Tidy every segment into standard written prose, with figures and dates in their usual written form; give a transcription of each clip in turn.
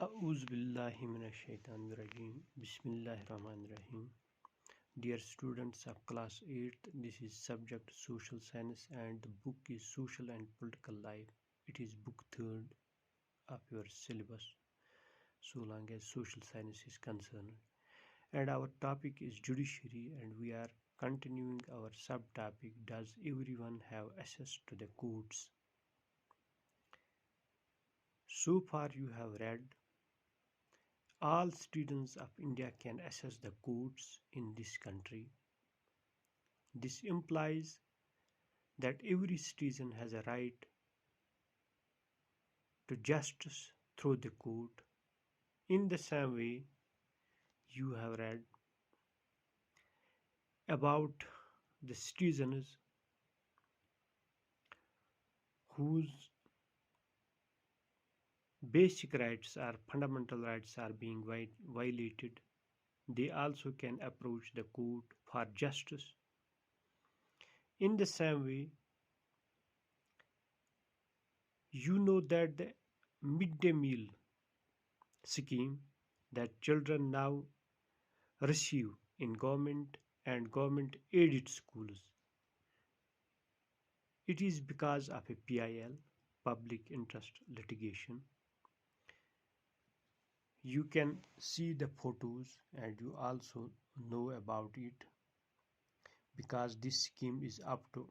A'udhu billahi minash shaitanir rajim. Bismillahir rahmanir rahim. Dear students of class 8th, this is subject social science and the book is Social and Political Life. It is book 3rd of your syllabus so long as social science is concerned. And our topic is judiciary, and we are continuing our subtopic, does everyone have access to the courts? So far you have read all citizens of India can access the courts in this country. This implies that every citizen has a right to justice through the court. In the same way, you have read about the citizens whose basic rights or fundamental rights are being violated. They also can approach the court for justice. In the same way, you know that the midday meal scheme that children now receive in government and government aided schools, it is because of a PIL, public interest litigation. You can see the photos and you also know about it because this scheme is up to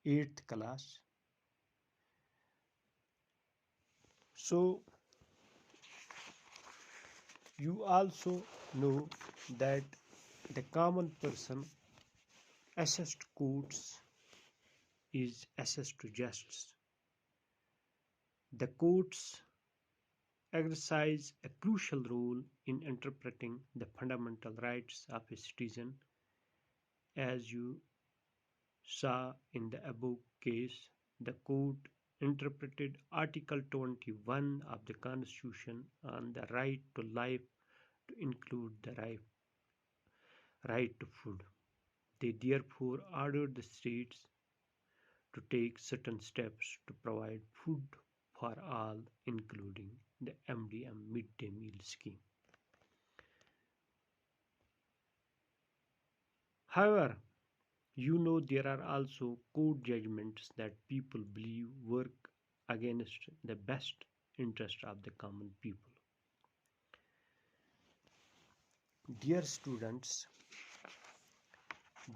8th class. So you also know that the common person access to courts is access to justice. The courts exercise a crucial role in interpreting the fundamental rights of a citizen. As you saw in the above case, the court interpreted Article 21 of the Constitution on the right to life to include the right to food. They therefore ordered the states to take certain steps to provide food for all, including the MDM midday meal scheme. However, you know there are also court judgments that people believe work against the best interest of the common people. Dear students,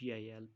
PIL,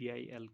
PIL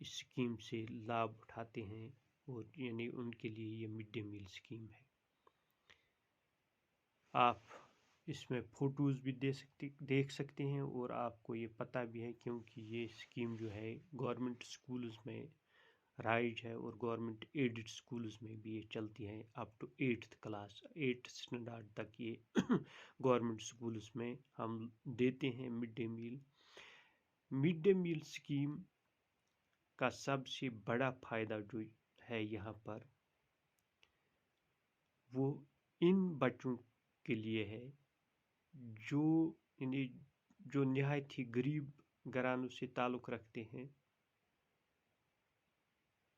us scheme سے لابھ اٹھاتے ہیں، اور یعنی ان کے لیے یہ mid day meal scheme ہے۔ آپ اس میں فوٹوز بھی دیکھ سکتے ہیں، اور آپ کو یہ پتہ بھی ہے کیونکہ یہ اسکیم جو ہے گورنمنٹ اسکولز میں رائج ہے، اور گورنمنٹ ایڈڈ اسکولز میں بھی یہ چلتی ہے up to 8th class, 8th standard تک یہ گورنمنٹ اسکولز میں ہم دیتے ہیں mid day meal. Mid day meal scheme کا سب سے بڑا فائدہ جو ہے یہاں پر وہ ان بچوں کے لیے ہے جو نہایت ہی غریب گھرانوں سے تعلق رکھتے ہیں۔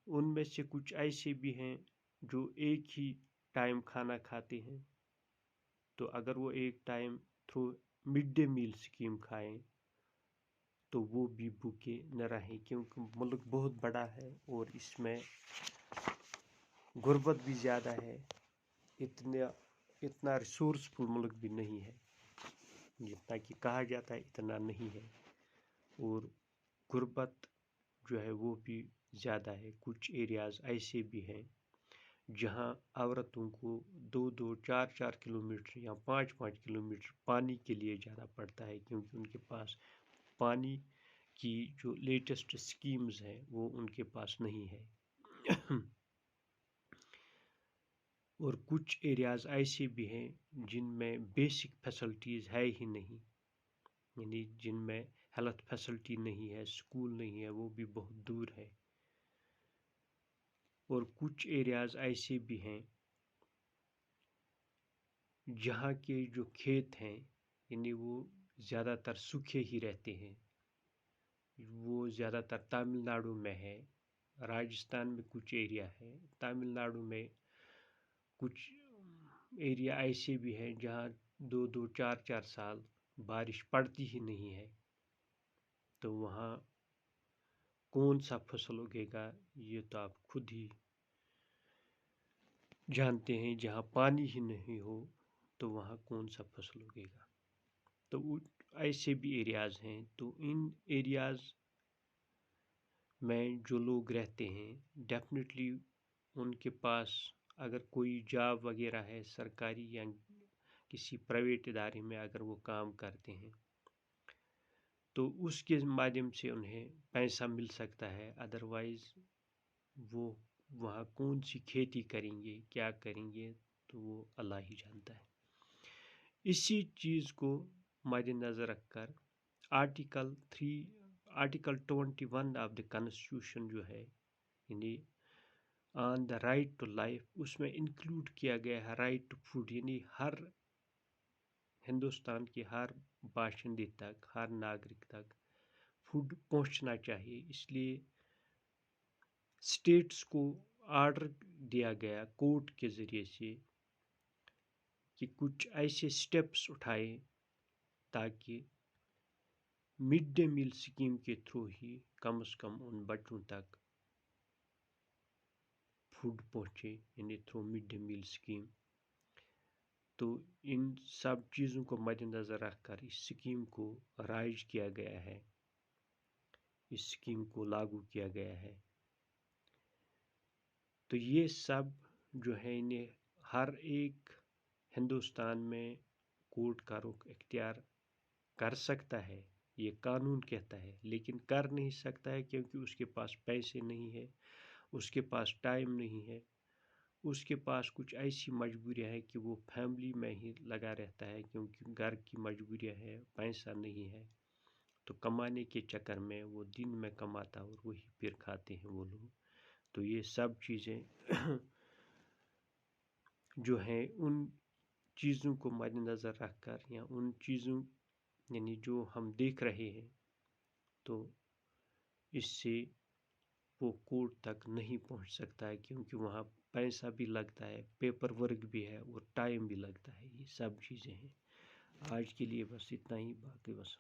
ان میں سے کچھ ایسے بھی ہیں جو ایک ہی ٹائم کھانا کھاتے ہیں، تو اگر وہ ایک time through mid day meal scheme کھائیں تو وہ بھی بھوکے نہ رہیں، کیونکہ ملک بہت بڑا ہے اور اس میں غربت بھی زیادہ ہے، اتنا ریسورسفل ملک بھی نہیں ہے، جتنا کہ کہا جاتا ہے اتنا نہیں ہے، اور غربت جو ہے وہ بھی زیادہ ہے۔ کچھ ایریاز ایسے بھی ہیں جہاں عورتوں کو 2-4 کلومیٹر یا 5 کلومیٹر پانی کے لیے جانا پڑتا ہے، کیونکہ ان کے پاس پانی کی جو لیٹسٹ اسکیمز ہیں وہ ان کے پاس نہیں ہے۔ اور کچھ ایریاز ایسے بھی ہیں جن میں بیسک فیسلٹیز ہے ہی نہیں، یعنی جن میں ہیلتھ فیسلٹی نہیں ہے، اسکول نہیں ہے، وہ بھی بہت دور ہے۔ اور کچھ ایریاز ایسے بھی ہیں جہاں کے جو کھیت ہیں یعنی وہ زیادہ تر سوکھے ہی رہتے ہیں، وہ زیادہ تر تامل ناڈو میں ہے، راجستھان میں کچھ ایریا ہے، تامل ناڈو میں کچھ ایریا ایسے بھی ہیں جہاں 2-4 سال بارش پڑتی ہی نہیں ہے، تو وہاں کون سا فصل اگے گا یہ تو آپ خود ہی جانتے ہیں، جہاں پانی ہی نہیں ہو تو وہاں کون سا فصل اگے گا۔ تو ایسے بھی ایریاز ہیں، تو ان ایریاز میں جو لوگ رہتے ہیں ڈیفینیٹلی ان کے پاس اگر کوئی جاب وغیرہ ہے سرکاری یا کسی پرائیویٹ ادارے میں اگر وہ کام کرتے ہیں تو اس کے مادھیم سے انہیں پیسہ مل سکتا ہے، ادروائز وہ وہاں کون سی کھیتی کریں گے، کیا کریں گے، تو وہ اللہ ہی جانتا ہے۔ اسی چیز کو مد نظر رکھ کر آرٹیکل 21 آف دا کانسٹیٹیوشن جو ہے یعنی آن دا رائٹ ٹو لائف، اس میں انکلوڈ کیا گیا ہے رائٹ ٹو فوڈ، یعنی ہر ہندوستان کے ہر باشندے تک، ہر ناگرک تک فوڈ پہنچنا چاہیے۔ اس لیے اسٹیٹس کو آرڈر دیا گیا کورٹ کے ذریعے سے کہ کچھ ایسے سٹیپس اٹھائیں تاکہ مڈ ڈے میل اسکیم کے تھرو ہی کم از کم ان بچوں تک فوڈ پہنچے، یعنی through mid day meal scheme. تو ان سب چیزوں کو مد نظر رکھ کر اس اسکیم کو رائج کیا گیا ہے، اس اسکیم کو لاگو کیا گیا ہے۔ تو یہ سب جو ہے انہیں ہر ایک ہندوستان میں کورٹ کا رخ اختیار کر سکتا ہے، یہ قانون کہتا ہے، لیکن کر نہیں سکتا ہے کیونکہ اس کے پاس پیسے نہیں ہے، اس کے پاس ٹائم نہیں ہے، اس کے پاس کچھ ایسی مجبوریاں ہیں کہ وہ فیملی میں ہی لگا رہتا ہے، کیونکہ گھر کی مجبوریاں ہیں، پیسہ نہیں ہے، تو کمانے کے چکر میں وہ دن میں کماتا اور وہی پھر کھاتے ہیں وہ لوگ۔ تو یہ سب چیزیں جو ہیں ان چیزوں کو مد نظر رکھ کر یا ان چیزوں یعنی جو ہم دیکھ رہے ہیں تو اس سے وہ کورٹ تک نہیں پہنچ سکتا ہے، کیونکہ وہاں پیسہ بھی لگتا ہے، پیپر ورک بھی ہے اور ٹائم بھی لگتا ہے، یہ سب چیزیں ہیں۔ آج کے لیے بس اتنا ہی، باقی بس